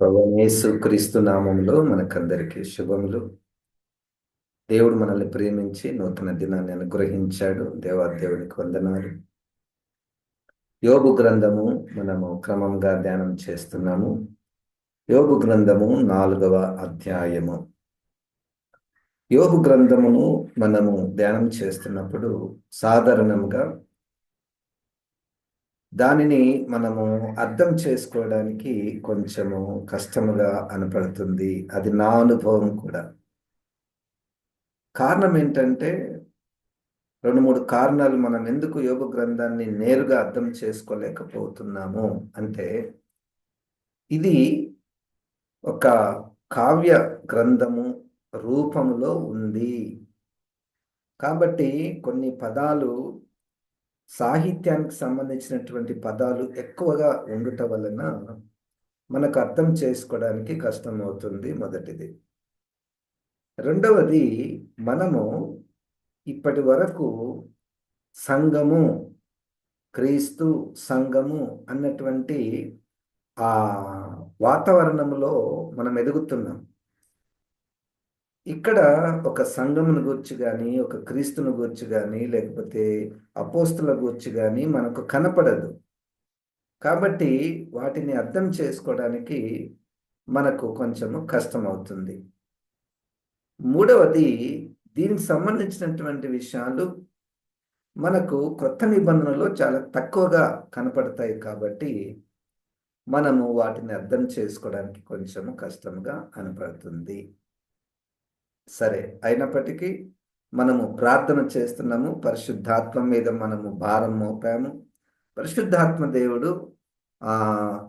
ప్రభువైన యేసుక్రీస్తు నామములో మనకందరికీ శుభములు. దేవుడు మనల్ని ప్రేమించి నూతన దినాన్ని అనుగ్రహించాడు. దేవునికి వందనాలు. యోబు గ్రంథము మనము క్రమంగా ధ్యానం చేస్తున్నాము. యోబు గ్రంథము 4వ అధ్యాయము. యోబు గ్రంథమును మనము ధ్యానం చేస్తున్నప్పుడు సాధారణంగా దానిని మనము అర్థం చేసుకోవడానికి కొంచెము కష్టముగా అనపడుతుంది. అది నా అనుభవం కూడా. కారణం ఏంటంటే 2-3 కారణాలు మనం ఎందుకు యోబు గ్రంథాన్ని నేరుగా అర్థం చేసుకోలేకపోతున్నాము అంటే, ఇది ఒక కావ్య గ్రంథము రూపంలో ఉంది. కాబట్టి కొన్ని పదాలు సాహిత్యానికి సంబంధించినటువంటి పదాలు ఎక్కువగా ఉండుట వలన మనకు అర్థం చేసుకోవడానికి కష్టమవుతుంది. మొదటిది. రెండవది, మనము ఇప్పటి వరకు సంఘము, క్రీస్తు సంఘము అన్నటువంటి ఆ వాతావరణంలో మనం ఎదుగుతున్నాం. ఇక్కడ ఒక సంఘమును గూర్చి కానీ, ఒక క్రీస్తును గూర్చి కానీ, లేకపోతే అపోస్తుల గూర్చి కానీ మనకు కనపడదు. కాబట్టి వాటిని అర్థం చేసుకోవడానికి మనకు కొంచెము కష్టమవుతుంది. మూడవది, దీనికి సంబంధించినటువంటి విషయాలు మనకు కొత్త నిబంధనలో చాలా తక్కువగా కనపడతాయి. కాబట్టి మనము వాటిని అర్థం చేసుకోవడానికి కొంచెము కష్టంగా కనపడుతుంది. సరే, అయినప్పటికీ మనము ప్రార్థన చేస్తున్నాము. పరిశుద్ధాత్మ మీద మనము భారం మోపాము. పరిశుద్ధాత్మ దేవుడు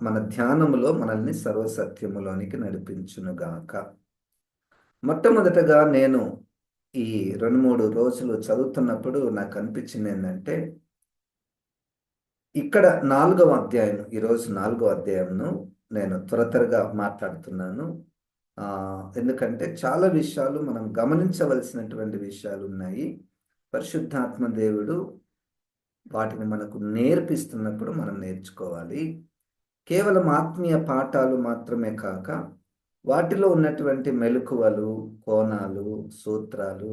మన ధ్యానములో మనల్ని సర్వసత్యములోనికి నడిపించునుగాక. మొట్టమొదటగా నేను ఈ 2-3 రోజులు చదువుతున్నప్పుడు నాకు అనిపించింది ఏంటంటే, ఇక్కడ 4వ అధ్యాయం, ఈరోజు 4వ అధ్యాయంను నేను త్వరగా మాట్లాడుతున్నాను. ఎందుకంటే చాలా విషయాలు మనం గమనించవలసినటువంటి విషయాలు ఉన్నాయి. పరిశుద్ధాత్మ దేవుడు వాటిని మనకు నేర్పిస్తున్నప్పుడు మనం నేర్చుకోవాలి. కేవలం ఆత్మీయ పాఠాలు మాత్రమే కాక వాటిలో ఉన్నటువంటి మెలకువలు, కోణాలు, సూత్రాలు,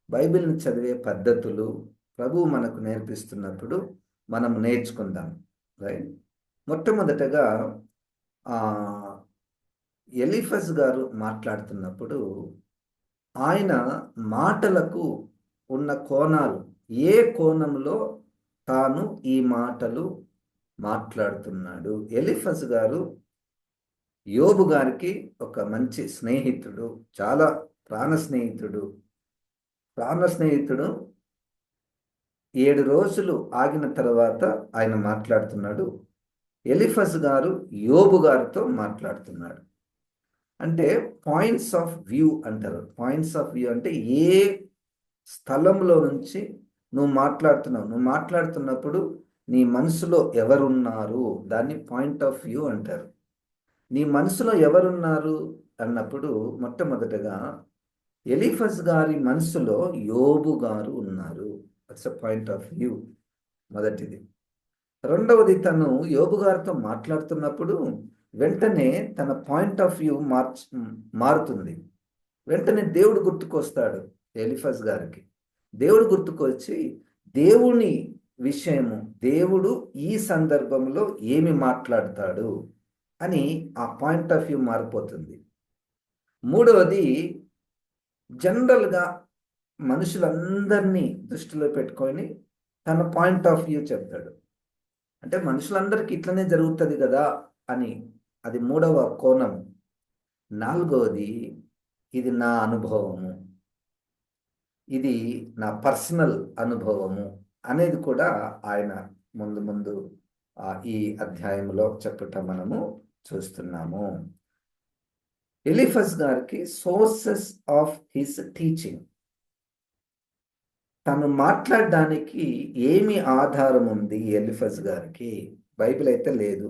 బైబిల్ని చదివే పద్ధతులు ప్రభువు మనకు నేర్పిస్తున్నప్పుడు మనం నేర్చుకుందాం. రైట్. మొట్టమొదటగా ఎలీఫస్ గారు మాట్లాడుతున్నప్పుడు ఆయన మాటలకు ఉన్న కోణాలు, ఏ కోణంలో తాను ఈ మాటలు మాట్లాడుతున్నాడు. ఎలీఫస్ గారు యోబు గారికి ఒక మంచి స్నేహితుడు, చాలా ప్రాణ స్నేహితుడు. 7 రోజులు ఆగిన తర్వాత ఆయన మాట్లాడుతున్నాడు. ఎలీఫస్ గారు యోబు గారితో మాట్లాడుతున్నాడు. అంటే పాయింట్స్ ఆఫ్ వ్యూ అంటారు. పాయింట్స్ ఆఫ్ వ్యూ అంటే ఏ స్థలంలో నుంచి నువ్వు మాట్లాడుతున్నప్పుడు నీ మనసులో ఎవరున్నారు, దాన్ని పాయింట్ ఆఫ్ వ్యూ అంటారు. నీ మనసులో ఎవరున్నారు అన్నప్పుడు మొట్టమొదటగా ఎలీఫస్ గారి మనసులో యోబు గారు ఉన్నారు. That's a point of view, మొదటిది. రెండవది, తను యోబు గారితో మాట్లాడుతున్నప్పుడు వెంటనే తన పాయింట్ ఆఫ్ వ్యూ మారుతుంది. వెంటనే దేవుడు గుర్తుకొస్తాడు ఎలీఫస్ గారికి. దేవుడు గుర్తుకొచ్చి దేవుని విషయము, దేవుడు ఈ సందర్భంలో ఏమి మాట్లాడతాడు అని ఆ పాయింట్ ఆఫ్ వ్యూ మారిపోతుంది. మూడవది, జనరల్గా మనుషులందరినీ దృష్టిలో పెట్టుకొని తన పాయింట్ ఆఫ్ వ్యూ చెప్తాడు. అంటే మనుషులందరికీ ఇట్లనే జరుగుతుంది కదా అని, అది మూడవ కోణం. నాలుగవది, ఇది నా అనుభవము, ఇది నా పర్సనల్ అనుభవము అనేది కూడా ఆయన ముందు ఈ అధ్యాయంలో చెప్పటం మనము చూస్తున్నాము. ఎలీఫస్ గారికి సోర్సెస్ ఆఫ్ హిస్ టీచింగ్, తను మాట్లాడడానికి ఏమి ఆధారం ఉంది ఎలీఫస్ గారికి? బైబిల్ అయితే లేదు.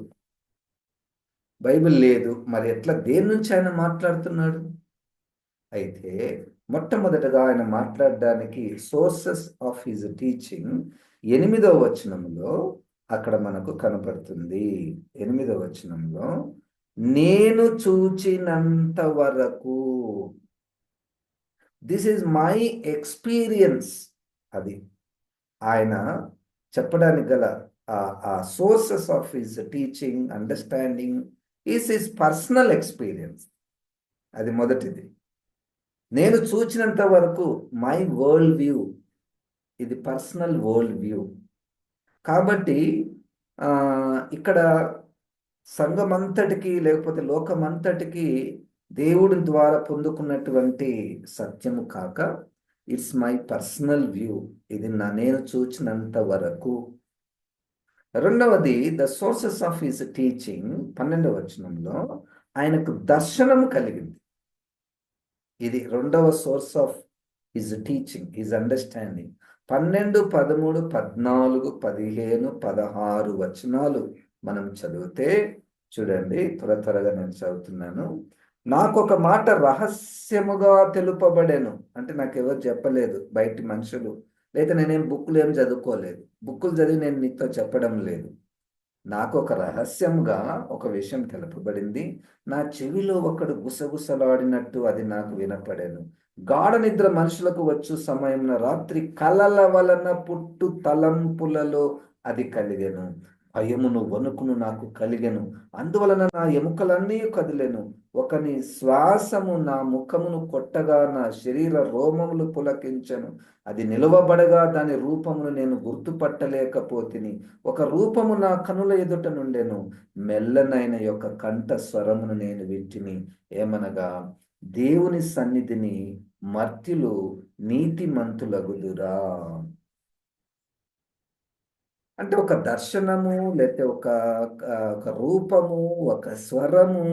బైబిల్ లేదు, మరి ఎట్లా, దేని నుంచి ఆయన మాట్లాడుతున్నాడు? అయితే మొట్టమొదటగా ఆయన మాట్లాడడానికి సోర్సెస్ ఆఫ్ హిజ్ టీచింగ్ 8వ వచనంలో అక్కడ మనకు కనపడుతుంది. 8వ వచనంలో నేను చూచినంత వరకు, దిస్ ఈజ్ మై ఎక్స్పీరియన్స్. అది ఆయన చెప్పడానికి గల ఆ sources of his teaching, understanding is his personal experience. అది మొదటిది. నేను చూచినంత వరకు మై వరల్డ్ వ్యూ, ఇది పర్సనల్ వరల్డ్ వ్యూ. కాబట్టి ఇక్కడ సంఘమంతటికి లేకపోతే లోకమంతటికి దేవుడి ద్వారా పొందుకున్నటువంటి సత్యము కాక, ఇట్స్ మై పర్సనల్ వ్యూ, ఇది నేను చూచినంత వరకు. రెండవది, the sources of his teaching, 12వ వచనంలో ఆయనకు దర్శనము కలిగింది. ఇది రెండవ source of his teaching, his understanding. 12, 13, 14, 15, 16 వచనాలు మనం చదివితే చూడండి, త్వరగా నేను చదువుతున్నాను. నాకొక మాట రహస్యముగా తెలుపబడెను. అంటే నాకు ఎవరు చెప్పలేదు, బయటి మనుషులు, లేదా నేనేం బుక్కులు ఏం చదువుకోలేదు, బుక్కులు చదివి నేను నీతో చెప్పడం లేదు. నాకు ఒక రహస్యంగా ఒక విషయం తెలుపబడింది. నా చెవిలో ఒకడు గుసగుసలాడినట్టు అది నాకు వినపడెను. గాఢ నిద్ర మనుషులకు వచ్చు సమయంలో రాత్రి కలల వలన పుట్టు తలంపులలో అది కలిగెను. భయమును వణుకును నాకు కలిగెను. అందువలన నా ఎముకలన్నీ కదిలెను. ఒకని శ్వాసము నా ముఖమును కొట్టగా నా శరీర రోమములు పులకించెను. అది నిలువబడగా దాని రూపమును నేను గుర్తుపట్టలేకపోతిని. ఒక రూపము నా కనుల ఎదుట నుండెను. మెల్లనైన యొక్క కంఠ స్వరమును నేను వింటిని. ఏమనగా, దేవుని సన్నిధిని మర్త్యులు నీతిమంతులగుదురా. అంటే ఒక దర్శనము, లేకపోతే ఒక రూపము, ఒక స్వరము,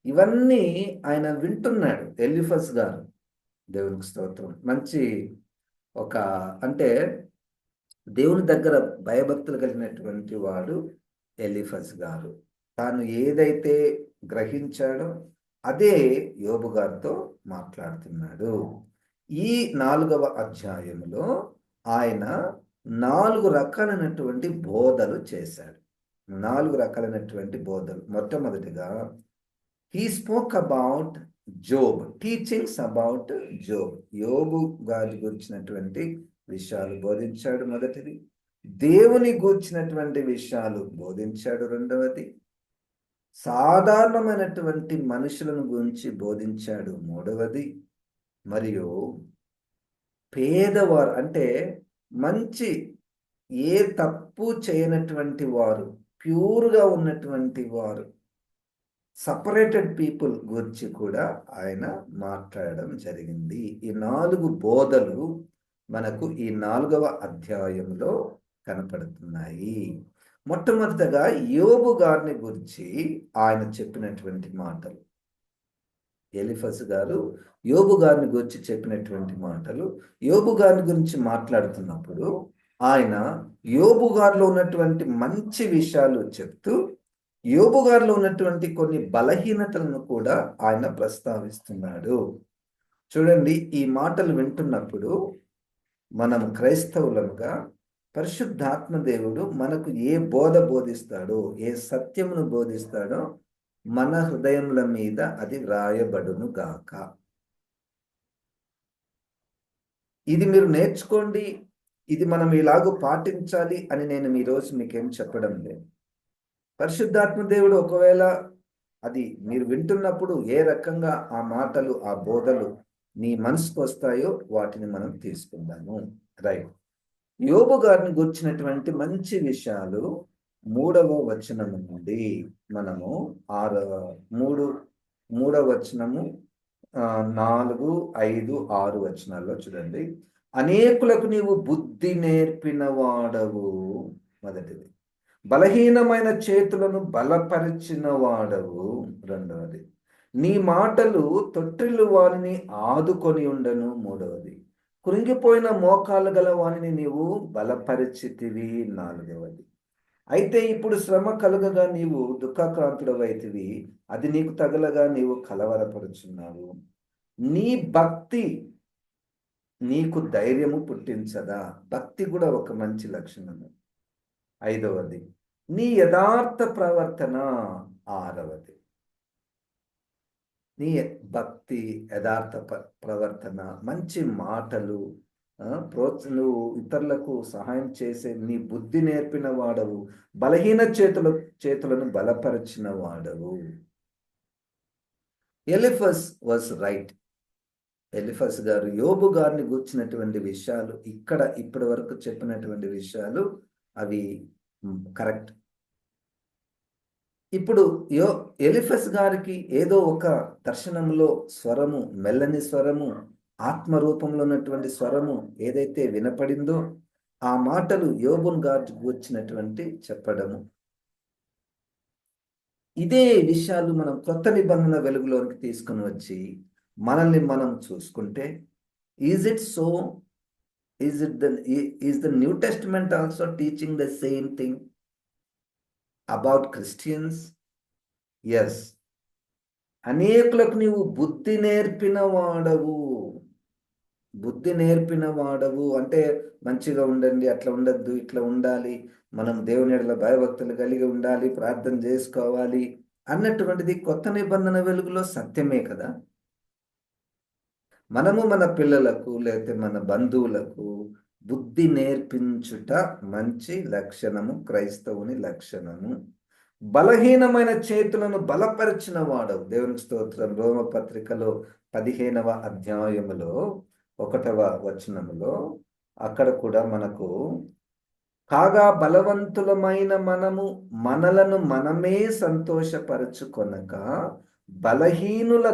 ఇవన్నీ ఆయన వింటున్నాడు ఎలీఫజ్ గారు. దేవునికి స్తోత్రం. మంచి ఒక అంటే దేవుని దగ్గర భయభక్తులు కలిగినటువంటి వాడు ఎలీఫజ్ గారు. తాను ఏదైతే గ్రహించాడో అదే యోబు గారితో మాట్లాడుతున్నాడు. ఈ 4వ అధ్యాయంలో ఆయన 4 రకాలైనటువంటి బోధలు చేశాడు. 4 రకాలైనటువంటి బోధలు. మొట్టమొదటిగా he spoke about Job, teachings about Job. యోబు గారి గురించినటువంటి విషయాలు బోధించాడు మొదటిది. దేవుని గూర్చినటువంటి విషయాలు బోధించాడు రెండవది. సాధారణమైనటువంటి మనుషులను గురించి బోధించాడు మూడవది. మరియు పేదవారు అంటే మంచి, ఏ తప్పు చేయనటువంటి వారు, ప్యూర్గా ఉన్నటువంటి వారు, సపరేటెడ్ పీపుల్ గురించి కూడా ఆయన మాట్లాడడం జరిగింది. ఈ 4 బోధలు మనకు ఈ 4వ అధ్యాయంలో కనపడుతున్నాయి. మొట్టమొదటగా యోబు గారిని గురించి ఆయన చెప్పినటువంటి మాటలు, ఎలీఫజ్ గారు యోబు గారిని గురించి చెప్పినటువంటి మాటలు. యోబు గారిని గురించి మాట్లాడుతున్నప్పుడు ఆయన యోబు గారిలో ఉన్నటువంటి మంచి విషయాలు చెప్తూ, యోబు గారిలో ఉన్నటువంటి కొన్ని బలహీనతలను కూడా ఆయన ప్రస్తావిస్తున్నాడు. చూడండి, ఈ మాటలు వింటున్నప్పుడు మనం క్రైస్తవులుగా పరిశుద్ధాత్మ దేవుడు మనకు ఏ బోధ బోధిస్తాడో, ఏ సత్యమును బోధిస్తాడో మన హృదయముల మీద అది వ్రాయబడును గాక. ఇది మీరు నేర్చుకోండి, ఇది మనం ఇలాగూ పాటించాలి అని నేను ఈరోజు మీకేం చెప్పడం లేదు. పరిశుద్ధాత్మ దేవుడు ఒకవేళ అది మీరు వింటున్నప్పుడు ఏ రకంగా ఆ మాటలు, ఆ బోధలు నీ మనసుకు వస్తాయో వాటిని మనం తీసుకుందాము. రైట్. యోబు గారిని గుర్చినటువంటి మంచి విషయాలు 3వ వచనం నుండి మనము 3వ వచనము 4, 5, 6 వచనాల్లో చూడండి. అనేకులకు నీవు బుద్ధి నేర్పిన వాడవు, మొదటిది. బలహీనమైన చేతులను బలపరిచిన వాడవు, రెండవది. నీ మాటలు తొట్టిల్లు వారిని ఆదుకొని ఉండను, మూడవది. కృంగిపోయిన మోకాలు గల వారిని నీవు బలపరిచితివి, నాలుగవది. అయితే ఇప్పుడు శ్రమ కలుగగా నీవు దుఃఖాక్రాంతుడవైతివి, అది నీకు తగలగా నీవు కలవరపరుచున్నావు. నీ భక్తి నీకు ధైర్యము పుట్టించదా? భక్తి కూడా ఒక మంచి లక్షణము. ఐదవది, నీ యథార్థ ప్రవర్తన, ఆరవది. నీ భక్తి, యథార్థ ప్రవర్తన, మంచి మాటలు, నువ్వు ఇతరులకు సహాయం చేసే నీ బుద్ధి నేర్పిన వాడవు, బలహీన చేతులను బలపరిచిన వాడవు. Eliphaz was right. ఎలిఫస్ గారు యోబు గారిని గూర్చినటువంటి విషయాలు, ఇక్కడ ఇప్పటి వరకు చెప్పినటువంటి విషయాలు అవి కరెక్ట్. ఇప్పుడు ఎలిఫస్ గారికి ఏదో ఒక దర్శనంలో స్వరము, మెల్లని స్వరము, ఆత్మరూపంలో ఉన్నటువంటి స్వరము ఏదైతే వినపడిందో ఆ మాటలు యోబున్ గారికి వచ్చినటువంటి చెప్పడము. ఇదే విషయాలు మనం కొత్త నిబంధన వెలుగులోనికి తీసుకుని వచ్చి మనల్ని మనం చూసుకుంటే, is it so? Is the New Testament also teaching the same thing about Christians? Yes. అనేకులకు నీవు బుద్ధి నేర్పిన వాడవు. బుద్ధి నేర్పిన వాడవు అంటే మంచిగా ఉండండి, అట్లా ఉండద్దు, ఇట్లా ఉండాలి, మనం దేవుని ఎడల భయభక్తులు కలిగి ఉండాలి, ప్రార్థన చేసుకోవాలి అన్నటువంటిది కొత్త నిబంధన వెలుగులో సత్యమే కదా. మనము మన పిల్లలకు లేకపోతే మన బంధువులకు బుద్ధి నేర్పించుట మంచి లక్షణము, క్రైస్తవుని లక్షణము. బలహీనమైన చేతులను బలపరిచిన వాడవు. దేవునికి స్తోత్రం. రోమపత్రికలో 15వ అధ్యాయములో 1వ వచనములో అక్కడ కూడా మనకు, కాగా బలవంతులమైన మనము మనలను మనమే సంతోషపరచుకొనక బలహీనుల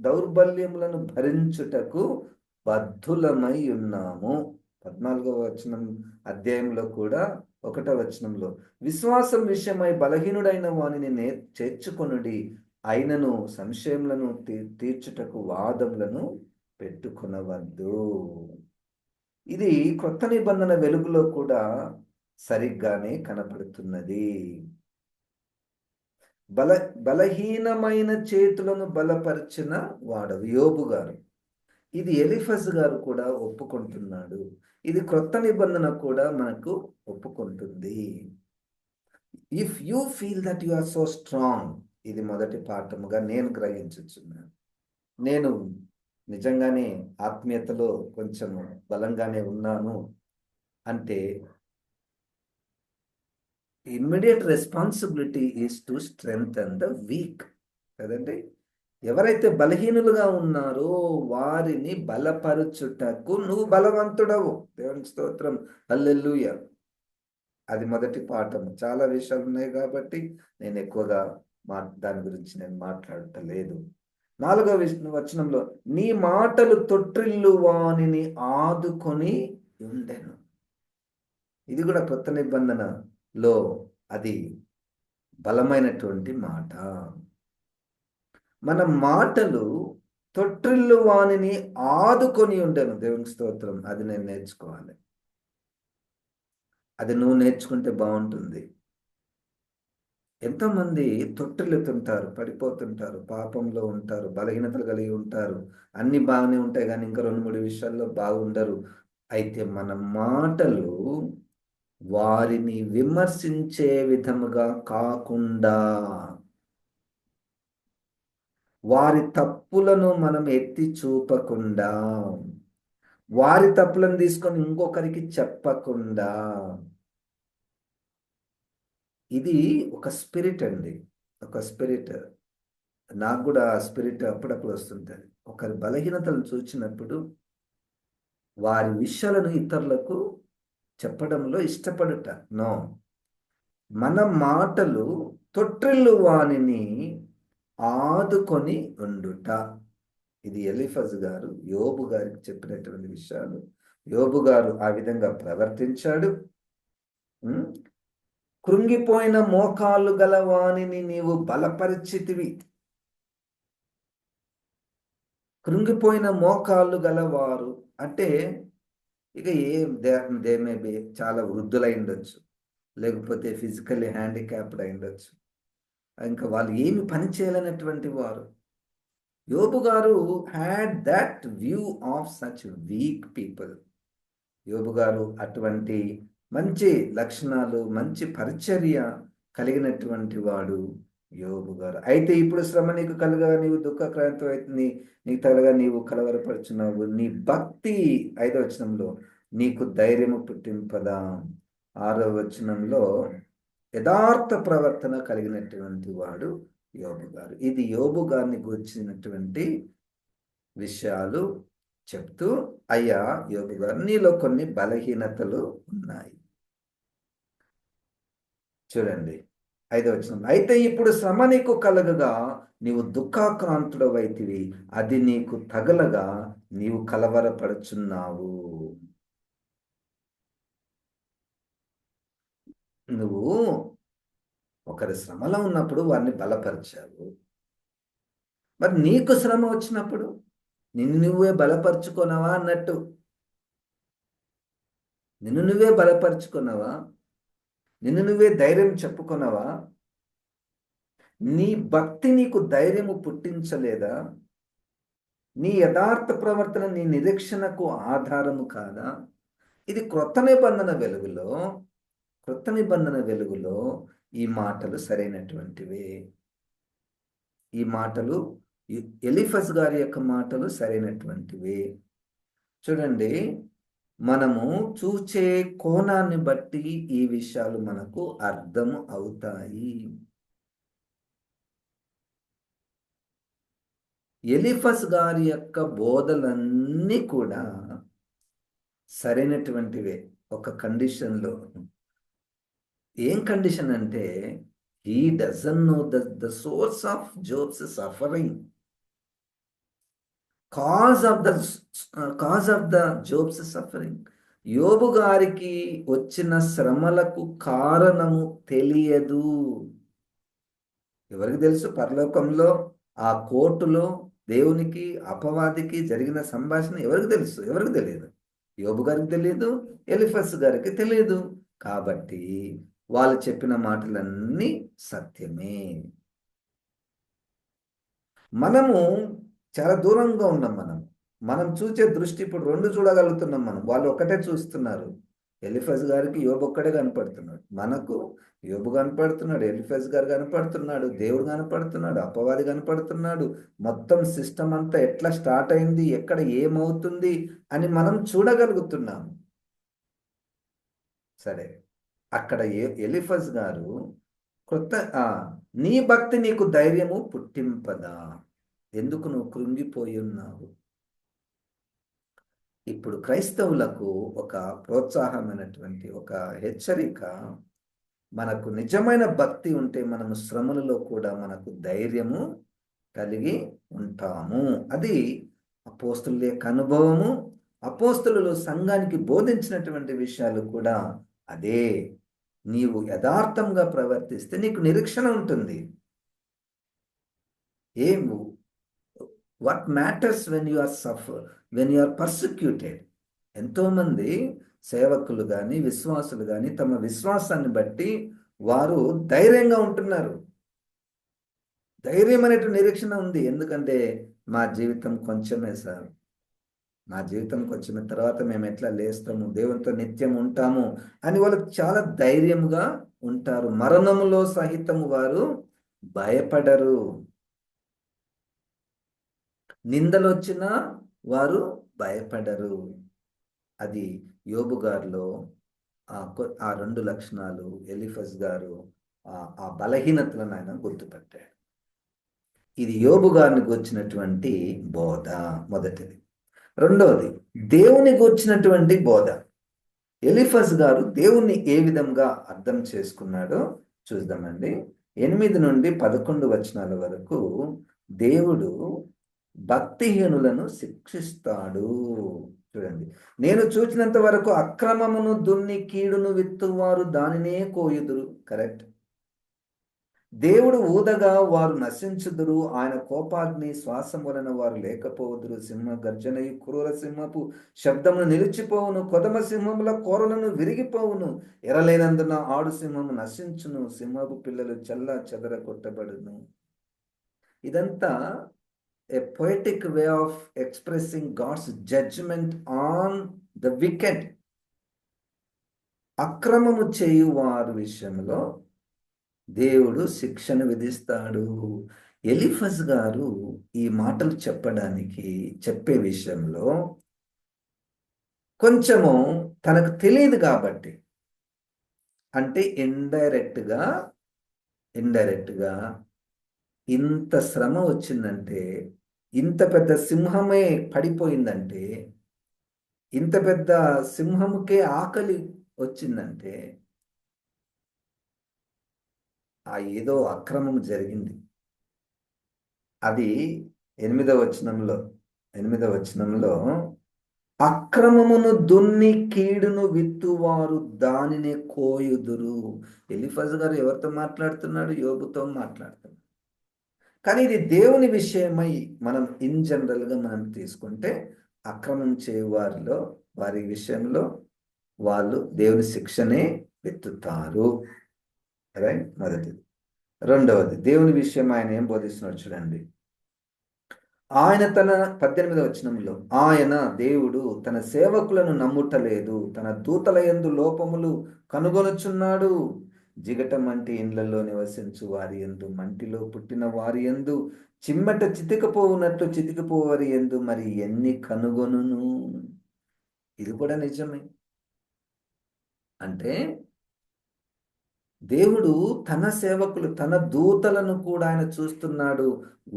దౌర్బల్యములను భరించుటకు బద్ధులమై ఉన్నాము. 14వ అధ్యాయంలో కూడా 1వ వచనంలో, విశ్వాసం విషయమై బలహీనుడైన వానిని చేర్చుకొనుడి, అయినను సంశయములను తీర్చుటకు వాదములను పెట్టుకొనవద్దు. ఇది కొత్త నిబంధన వెలుగులో కూడా సరిగ్గానే కనపడుతున్నది. బలహీనమైన చేతులను బలపరిచిన వాడవు యోబు గారు. ఇది ఎలిఫస్ గారు కూడా ఒప్పుకుంటున్నాడు. ఇది కొత్త నిబంధన కూడా మనకు ఒప్పుకుంటుంది. If you feel that you are so strong, ఇది మొదటి పాఠముగా నేను గ్రహించుచున్నాను. నేను నిజంగానే ఆత్మీయతలో కొంచెం బలంగానే ఉన్నాను అంటే, immediate responsibility is to strengthen the week కదండి. ఎవరైతే బలహీనులుగా ఉన్నారో వారిని బలపరుచుటకు నువ్వు బలవంతుడవు. దేవునికి స్తోత్రం, హల్లెలూయా. అది మొదటి పాఠము. చాలా విషయాలు ఉన్నాయి కాబట్టి నేను ఎక్కువగా దాని గురించి నేను మాట్లాడటలేదు. 4వ వచనంలో, నీ మాటలు తొట్టిల్లు వానిని ఆదుకొని ఉండెను. ఇది కూడా కొత్త నిబంధనలో అది బలమైనటువంటి మాట. మన మాటలు తొట్టిల్లు వానిని ఆదుకొని ఉండెను. దేవునికి స్తోత్రం. అది నేను నేర్చుకోవాలి. అది నువ్వు నేర్చుకుంటే బాగుంటుంది. ఎంతోమంది తొట్టిల్లుతుంటారు, పడిపోతుంటారు, పాపంలో ఉంటారు, బలహీనతలు కలిగి ఉంటారు, అన్ని బాగానే ఉంటాయి కానీ ఇంకా 2-3 విషయాల్లో బాగుండరు. అయితే మన మాటలు వారిని విమర్శించే విధముగా కాకుండా, వారి తప్పులను మనం ఎత్తి చూపకుండా, వారి తప్పులను తీసుకొని ఇంకొకరికి చెప్పకుండా, ఇది ఒక స్పిరిట్ అండి. ఒక స్పిరిట్. నాకు కూడా ఆ స్పిరిట్ అప్పుడప్పుడు వస్తుంటుంది. ఒకరి బలహీనతలను చూచినప్పుడు వారి విషయాలను ఇతరులకు చెప్పడంలో ఇష్టపడుట నో. మన మాటలు తొట్టిల్లు వానిని ఆదుకొని ఉండుట. ఇది ఎలిఫజ్ గారు యోబు గారికి చెప్పినటువంటి విషయాలు. యోబు గారు ఆ విధంగా ప్రవర్తించాడు. కృంగిపోయిన మోకాళ్ళు గల వానిని నీవు బలపరిచితివి. కృంగిపోయిన మోకాళ్ళు గలవారు అంటే ఇక దే మే బి చాలా వృద్ధులై ఉండొచ్చు, లేకపోతే ఫిజికల్లీ హ్యాండిక్యాప్డ్ అయి ఉండొచ్చు, ఇంకా వాళ్ళు ఏమి పని చేయలేనటువంటి వారు. యోబు గారు had that view of such weak people. యోబు గారు అటువంటి మంచి లక్షణాలు, మంచి పరిచర్య కలిగినటువంటి వాడు. యోబు గారు. అయితే ఇప్పుడు శ్రమ నీకు కలుగగా నీవు దుఃఖాక్రాంతి అవుతుంది, నీకు తగలగా నీవు కలవరపడుచున్నావు. నీ భక్తి 5వ వచనంలో నీకు ధైర్యము పుట్టింపదా. 6వ వచనంలో యథార్థ ప్రవర్తన కలిగినటువంటి వాడు యోబు గారు. ఇది యోబు గారిని గురించినటువంటి విషయాలు చెప్తూ, అయ్యా యోబు గారు, నీలో కొన్ని బలహీనతలు ఉన్నాయి. చూడండి 5వ వచనం, అయితే ఇప్పుడు శ్రమ నీకు కలగగా నీవు దుఃఖాక్రాంతుడవైతివి, అది నీకు తగలగా నీవు కలవరపడుచున్నావు. నువ్వు ఒకరి శ్రమలో ఉన్నప్పుడు వారిని బలపరిచావు. మరి నీకు శ్రమ వచ్చినప్పుడు నిన్ను నువ్వే బలపరుచుకున్నావా అన్నట్టు. నిన్ను నువ్వే బలపరుచుకున్నావా? నిన్ను నువ్వే ధైర్యం చెప్పుకున్నావా? నీ భక్తి నీకు ధైర్యము పుట్టించలేదా? నీ యథార్థ ప్రవర్తన నీ నిరీక్షణకు ఆధారము కాదా? ఇది క్రొత్త నిబంధన వెలుగులో ఈ మాటలు సరైనటువంటివే. ఈ మాటలు ఎలీఫజ్ గారి యొక్క మాటలు సరైనటువంటివే. చూడండి, మనము చూచే కోణాన్ని బట్టి ఈ విషయాలు మనకు అర్థం అవుతాయి. ఎలీఫజ్ గారి యొక్క బోధలన్నీ కూడా సరైనటువంటివే ఒక కండిషన్లో. ఏం కండిషన్ అంటే, he doesn't know the source of Job's suffering. Cause of the Job's suffering. యోబు గారికి వచ్చిన శ్రమలకు కారణము తెలియదు. ఎవరికి తెలుసు? పరలోకంలో ఆ కోర్టులో దేవునికి అపవాదికి జరిగిన సంభాషణ ఎవరికి తెలుసు? ఎవరికి తెలియదు? యోబు గారికి తెలియదు, ఎలీఫజ్ గారికి తెలియదు. కాబట్టి వాళ్ళు చెప్పిన మాటలన్నీ సత్యమే. మనము చాలా దూరంగా ఉన్నాం. మనం చూసే దృష్టి ఇప్పుడు 2 చూడగలుగుతున్నాం. వాళ్ళు ఒకటే చూస్తున్నారు. ఎలీఫజ్ గారికి యోబు ఒక్కడే కనపడుతున్నాడు. మనకు యోబు కనపడుతున్నాడు, ఎలీఫజ్ గారు కనపడుతున్నాడు, దేవుడు కనపడుతున్నాడు, అపవాది కనపడుతున్నాడు. మొత్తం సిస్టమ్ అంతా ఎట్లా స్టార్ట్ అయింది, ఎక్కడ ఏమవుతుంది అని మనం చూడగలుగుతున్నాం. సరే, అక్కడ ఎలీఫజ్ గారు నీ భక్తి నీకు ధైర్యము పుట్టింపదా, ఎందుకు నువ్వు కృంగిపోయి ఉన్నావు? ఇప్పుడు క్రైస్తవులకు ఒక ప్రోత్సాహమైనటువంటి ఒక హెచ్చరిక, మనకు నిజమైన భక్తి ఉంటే మనము శ్రమలలో కూడా మనకు ధైర్యము కలిగి ఉంటాము. అది అపోస్తుల యొక్క అనుభవము. అపోస్తులు సంఘానికి బోధించినటువంటి విషయాలు కూడా అదే. నీవు యథార్థంగా ప్రవర్తిస్తే నీకు నిరీక్షణ ఉంటుంది. What matters when you are persecuted. ఎంతోమంది సేవకులు కానీ విశ్వాసులు కానీ తమ విశ్వాసాన్ని బట్టి వారు ధైర్యంగా ఉంటున్నారు. ధైర్యం అనేటువంటి నిరీక్షణ ఉంది. ఎందుకంటే మా జీవితం కొంచెమే సార్, మా జీవితం కొంచెమే, తర్వాత మేము ఎట్లా లేస్తాము, దేవునితో నిత్యం ఉంటాము అని వాళ్ళు చాలా ధైర్యముగా ఉంటారు. మరణములో సహితము వారు భయపడరు. నిందలు వచ్చినా వారు భయపడరు. అది యోబు గారిలో ఆ 2 లక్షణాలు. ఎలీఫజ్ గారు ఆ బలహీనతలను ఆయన గుర్తుపట్టాడు. ఇది యోబు గారిని గూర్చినటువంటి బోధ మొదటిది. రెండవది, దేవుని గూర్చినటువంటి బోధ. ఎలీఫజ్ గారు దేవుణ్ణి ఏ విధంగా అర్థం చేసుకున్నాడో చూద్దామండి. 8 నుండి 11 వచనాల వరకు దేవుడు భక్తిహీనులను శిక్షిస్తాడు. చూడండి, నేను చూచినంత వరకు అక్రమమును దున్ని కీడును విత్తువారు దానినే కోయుదురు. కరెక్ట్. దేవుడు ఊదగా వారు నశించుదురు, ఆయన కోపాగ్ని శ్వాసం వలన వారు లేకపోదురు. సింహ గర్జనయు క్రూర సింహపు శబ్దమును నిలిచిపోవును, కొదమ సింహముల కోరలను విరిగిపోవును. ఎరలేనందున ఆడు సింహము నశించును, సింహపు పిల్లలు చల్ల చెదర కొట్టబడును. ఇదంతా a poetic way of expressing God's judgment on the wicked. అక్రమము చేయు వారి విషయంలో దేవుడు శిక్షను విధిస్తాడు. ఎలీఫజ్ గారు ఈ మాటలు చెప్పే విషయంలో కొంచెము తనకు తెలియదు కాబట్టి, అంటే ఇండైరెక్ట్గా ఇంత శ్రమ వచ్చిందంటే, ఇంత పెద్ద సింహమే పడిపోయిందంటే, ఇంత పెద్ద సింహముకే ఆకలి వచ్చిందంటే, ఆ ఏదో అక్రమం జరిగింది. అది ఎనిమిదవ వచనంలో ఎనిమిదవ వచనంలో అక్రమమును దున్ని కీడును విత్తువారు దానిని కోయుదురు. ఎలీఫజ్ గారు ఎవరితో మాట్లాడుతున్నాడు? యోబుతో మాట్లాడుతున్నాడు. కానీ ఇది దేవుని విషయమై మనం ఇన్ జనరల్గా మనం తీసుకుంటే, అక్రమం చేయవారిలో వారి విషయంలో వాళ్ళు దేవుని శిక్షనే విత్తుతారు. రైట్, మొదటిది. రెండవది, దేవుని విషయం ఆయన ఏం బోధిస్తున్నాడు చూడండి. ఆయన 18వ వచనంలో, ఆయన దేవుడు తన సేవకులను నమ్ముటలేదు, తన దూతల యందు లోపములు కనుగొనుచున్నాడు. జిగటమంటి ఇండ్లలో నివసించు వారి యందు, మంటిలో పుట్టిన వారి యందు, చిమ్మట చితికిపోవునట్లు చితికిపోవారి యందు మరి ఎన్ని కనుగొనును. ఇది కూడా నిజమే. అంటే దేవుడు తన సేవకులు, తన దూతలను కూడా ఆయన చూస్తున్నాడు.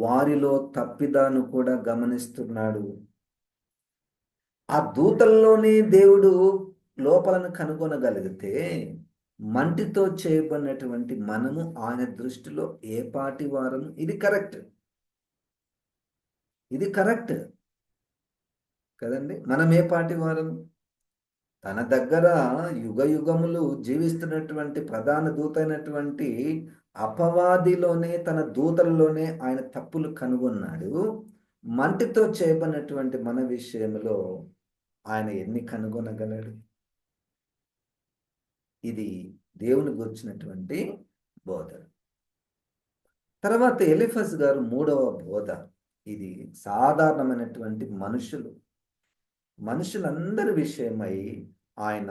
వారిలో తప్పిదాన్ని కూడా గమనిస్తున్నాడు. ఆ దూతల్లోనే దేవుడు లోపలను కనుగొనగలిగితే, మంటితో చేయబడినటువంటి మనము ఆయన దృష్టిలో ఏ పాటి వారము? ఇది కరెక్ట్ కదండి. మనం ఏ పాటి వారము? తన దగ్గర యుగ యుగములు జీవిస్తున్నటువంటి ప్రధాన దూత అయినటువంటి అపవాదిలోనే, తన దూతలలోనే ఆయన తప్పులు కనుగొన్నాడు. మంటితో చేయబడినటువంటి మన విషయంలో ఆయన ఎన్ని కనుగొనగలడు? ఇది దేవుని గురించినటువంటి బోధ. తర్వాత ఎలీఫజ్ గారు మూడవ బోధ. ఇది సాధారణమైనటువంటి మనుషులందరి విషయమై ఆయన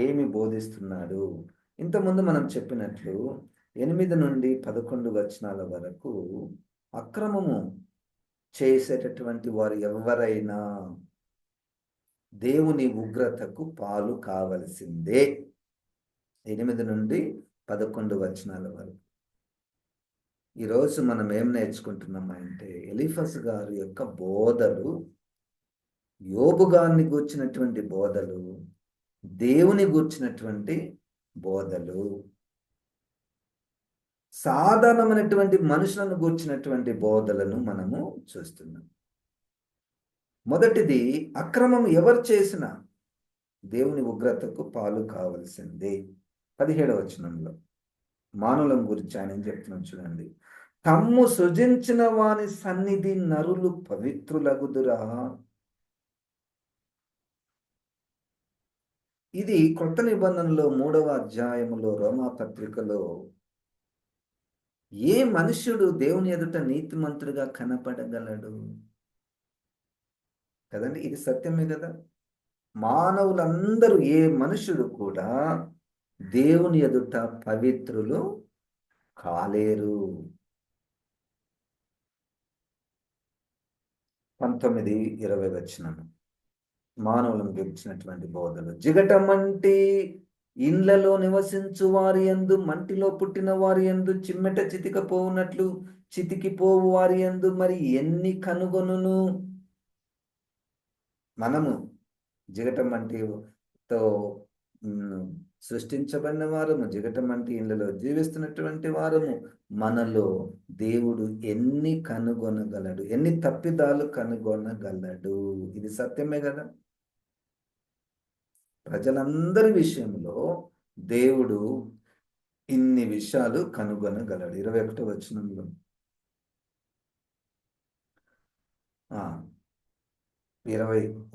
ఏమి బోధిస్తున్నాడు. ఇంతకుముందు మనం చెప్పినట్లు 8 నుండి 11 వచనాల వరకు అక్రమము చేసేటటువంటి వారు ఎవరైనా దేవుని ఉగ్రతకు పాలు కావలసిందే. 8 నుండి 11 వచనాల వరకు. ఈరోజు మనం ఏం నేర్చుకుంటున్నామంటే, ఎలీఫజ్ గారి యొక్క బోధలు, యోబు గారిని గూర్చినటువంటి బోధలు, దేవుని గూర్చినటువంటి బోధలు, సాధారణమైనటువంటి మనుషులను గూర్చినటువంటి బోధలను మనము చూస్తున్నాం. మొదటిది, అక్రమం ఎవరు చేసినా దేవుని ఉగ్రతకు పాలు కావలసిందే. 17వ వచనంలో మానవులం గురించి ఆయన ఏం చెప్తున్నాం చూడండి. తమ్ము సృజించిన వాని సన్నిధి నరులు పవిత్రులగుదురా. ఇది కొత్త నిబంధనలో 3వ అధ్యాయములో రోమా పత్రికలో, ఏ మనుష్యుడు దేవుని ఎదుట నీతిమంతుడిగా కనపడగలడు? కదండి, ఇది సత్యమే కదా. మానవులందరూ, ఏ మనుషుడు కూడా దేవుని ఎదుట పవిత్రులు కాలేరు. 19-20 వచనం మానవులను గురించినటువంటి బోధలు. జిగటమంటి ఇండ్లలో నివసించు వారి యందు, మంటిలో పుట్టిన వారి యందు, చిమ్మెట చితికిపోవునట్లు చితికిపోవు వారి యందు మరి ఎన్ని కనుగొనును. మనము జిగటమంటితో సృష్టించబడిన వారము, జిగటమంటి ఇండ్లలో జీవిస్తున్నటువంటి వారము. మనలో దేవుడు ఎన్ని కనుగొనగలడు, ఎన్ని తప్పిదాలు కనుగొనగలడు? ఇది సత్యమే కదా. ప్రజలందరి విషయంలో దేవుడు ఇన్ని విషయాలు కనుగొనగలడు. 21వ వచనంలో,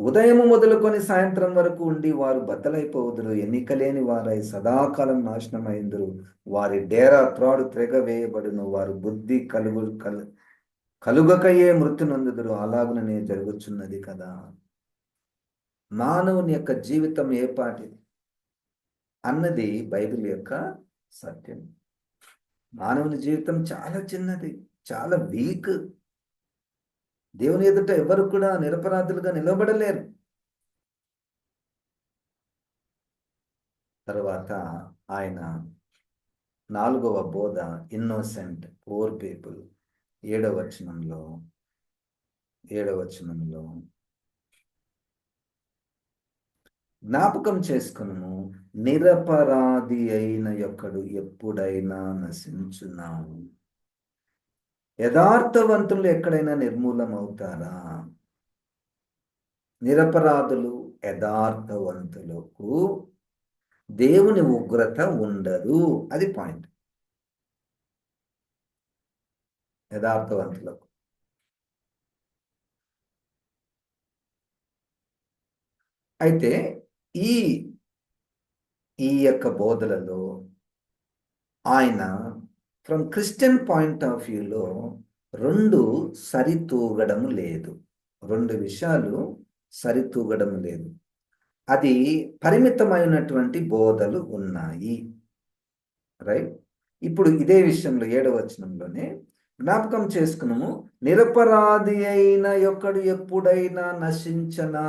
ఉదయము మొదలుకొని సాయంత్రం వరకు ఉండి వారు బద్దలైపోదురు, ఎన్నికలేని వారై సదాకాలం నాశనమైందురు. వారి డేరా త్రాడు త్రెగవేయబడును, వారు బుద్ధి కలుగకయే మృత్యు నొందుదురు. అలాగుననే జరుగుచున్నది కదా. మానవుని యొక్క జీవితం ఏపాటిది అన్నది బైబిల్ యొక్క సత్యం. మానవుని జీవితం చాలా చిన్నది, చాలా వీక్. దేవుని ఎదుట ఎవరు కూడా నిరపరాధులుగా నిలబడలేరు. తర్వాత ఆయన 4వ బోధ, ఇన్నోసెంట్ పూర్ పీపుల్. 7వ వచనంలో జ్ఞాపకం చేసుకును, నిరపరాధి అయిన యొక్కడు ఎప్పుడైనా నశించున్నావు. యథార్థవంతులు ఎక్కడైనా నిర్మూలమవుతారా? నిరపరాధులు, యథార్థవంతులకు దేవుని ఉగ్రత ఉండదు. అది పాయింట్. యథార్థవంతులకు. అయితే ఈ ఈ యొక్క బోధలలో ఆయన ఫ్రమ్ క్రిస్టియన్ పాయింట్ ఆఫ్ వ్యూలో రెండు సరితూగడం లేదు. రెండు విషయాలు సరితూగడం లేదు. అది పరిమితమైనటువంటి బోధలు ఉన్నాయి. రైట్. ఇప్పుడు ఇదే విషయంలో 7వ వచనంలోనే జ్ఞాపకం చేసుకున్నాము, నిరపరాధి అయిన యొక్కడు ఎప్పుడైనా నశించనా,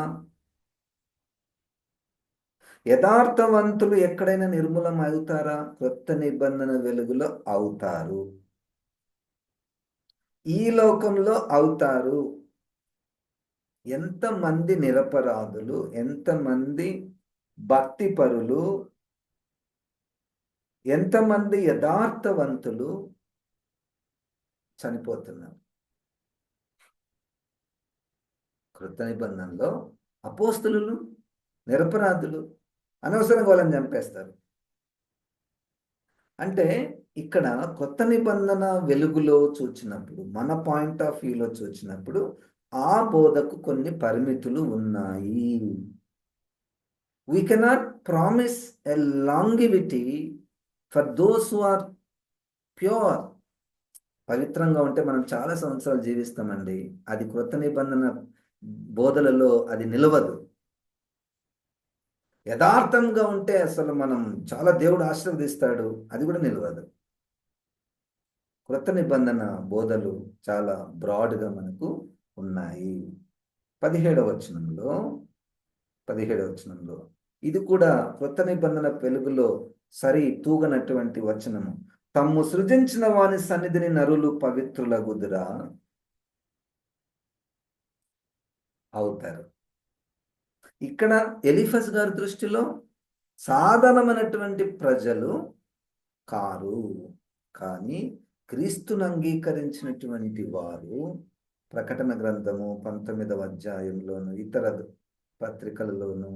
యథార్థవంతులు ఎక్కడైనా నిర్మూలం అవుతారా? క్రొత్త నిబంధన వెలుగులో అవుతారు. ఈ లోకంలో అవుతారు. ఎంతమంది నిరపరాధులు, ఎంతమంది భక్తిపరులు, ఎంతమంది యథార్థవంతులు చనిపోతున్నారు. క్రొత్త నిబంధనలో అపోస్తలులు నిరపరాధులు, అనవసరంగా వాళ్ళని చంపేస్తారు. అంటే ఇక్కడ కొత్త నిబంధన వెలుగులో చూచినప్పుడు, మన పాయింట్ ఆఫ్ వ్యూలో చూచినప్పుడు ఆ బోధకు కొన్ని పరిమితులు ఉన్నాయి. We cannot promise a longevity for those who are pure. పవిత్రంగా ఉంటే మనం చాలా సంవత్సరాలు జీవిస్తామండి. అది క్రొత్త నిబంధన బోధలలో అది నిలవదు. యథార్థంగా ఉంటే అసలు మనం చాలా దేవుడు ఆశీర్వదిస్తాడు, అది కూడా నిలవదు. క్రొత్త నిబంధన బోధలు చాలా బ్రాడ్గా మనకు ఉన్నాయి. 17వ వచనంలో ఇది కూడా క్రొత్త నిబంధన వెలుగులో సరి తూగనటువంటి వచనము. తమ్ము సృజించిన వాని సన్నిధిని నరులు పవిత్రులగుదురా అవుతారు. ఇక్కడ ఎలీఫస్ గారి దృష్టిలో సాధారణమైనటువంటి ప్రజలు కారు, కానీ క్రీస్తును అంగీకరించినటువంటి వారు ప్రకటన గ్రంథము 19వ అధ్యాయంలోను ఇతర పత్రికలలోను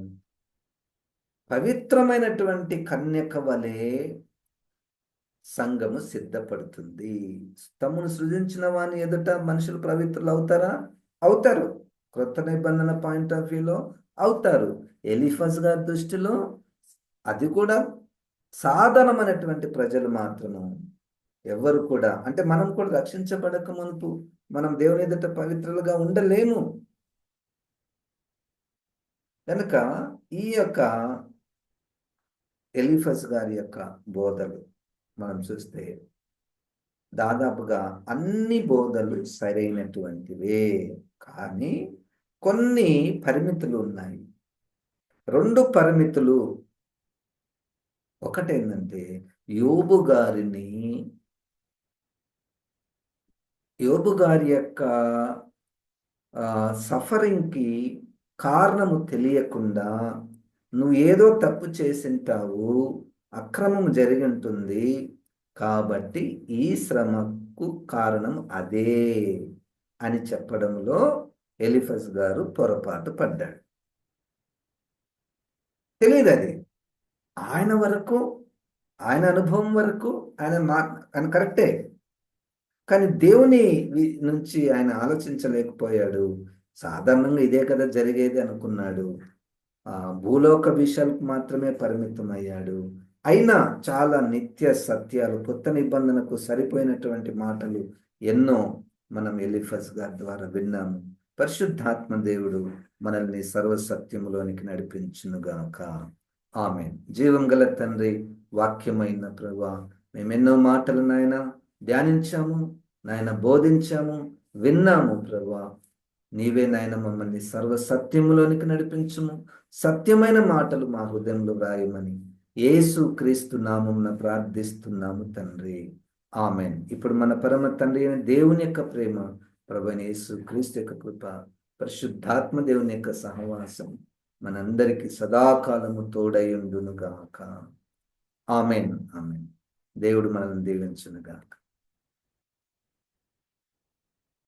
పవిత్రమైనటువంటి కన్యక వలె సంఘము సిద్ధపడుతుంది. తమను సృజించిన వాని ఎదుట మనుషులు పవిత్రులు అవుతారా? అవుతారు. క్రొత్త నిబంధన పాయింట్ ఆఫ్ వ్యూలో అవుతారు. ఎలీఫస్ గారి దృష్టిలో అది కూడా సాధారణమైనటువంటి ప్రజలు మాత్రము. ఎవరు కూడా, అంటే మనం కూడా రక్షించబడక మునుపు మనం దేవుని ఎదుట పవిత్రులుగా ఉండలేము. కనుక ఈ యొక్క ఎలీఫస్ గారి యొక్క బోధలు మనం చూస్తే దాదాపుగా అన్ని బోధలు సరైనటువంటివే, కానీ కొన్ని పరిమితులు ఉన్నాయి. 2 పరిమితులు. ఒకటేంటంటే యోబు గారి యొక్క సఫరింగ్కి కారణము తెలియకుండా నువ్వు ఏదో తప్పు చేసింటావు, అక్రమం జరిగి ఉంటుంది, కాబట్టి ఈ శ్రమకు కారణం అదే అని చెప్పడంలో ఎలీఫస్ గారు పొరపాటు పడ్డాడు. తెలియదు అది. ఆయన వరకు, ఆయన అనుభవం వరకు ఆయన కరెక్టే, కానీ దేవుని నుంచి ఆయన ఆలోచించలేకపోయాడు. సాధారణంగా ఇదే కదా జరిగేది అనుకున్నాడు. భూలోక విషయాలకు మాత్రమే పరిమితం అయ్యాడు. అయినా చాలా నిత్య సత్యాలు, కొత్త నిబంధనకు సరిపోయినటువంటి మాటలు ఎన్నో మనం ఎలీఫస్ గారి ద్వారా విన్నాము. పరిశుద్ధాత్మ దేవుడు మనల్ని సర్వసత్యములోనికి నడిపించునుగాక. ఆమేన్. జీవం గల తండ్రి, వాక్యమైన ప్రభువా, మేమెన్నో మాటలు నాయన ధ్యానించాము, నాయన బోధించాము, విన్నాము ప్రభువా. నీవే నాయన మమ్మల్ని సర్వ సత్యములోనికి నడిపించుము. సత్యమైన మాటలు మా హృదయంలో రాయమని యేసు క్రీస్తు నామమున ప్రార్థిస్తున్నాము తండ్రి. ఆమెన్. ఇప్పుడు మన పరమ తండ్రి అయిన దేవుని యొక్క ప్రేమ, ప్రభువైన యేసు క్రీస్తు యొక్క కృప, పరిశుద్ధాత్మ దేవుని యొక్క సహవాసం మనందరికీ సదాకాలము తోడై ఉండును గాక. ఆమెన్. ఆమెన్. దేవుడు మనల్ని దీవించును గాక.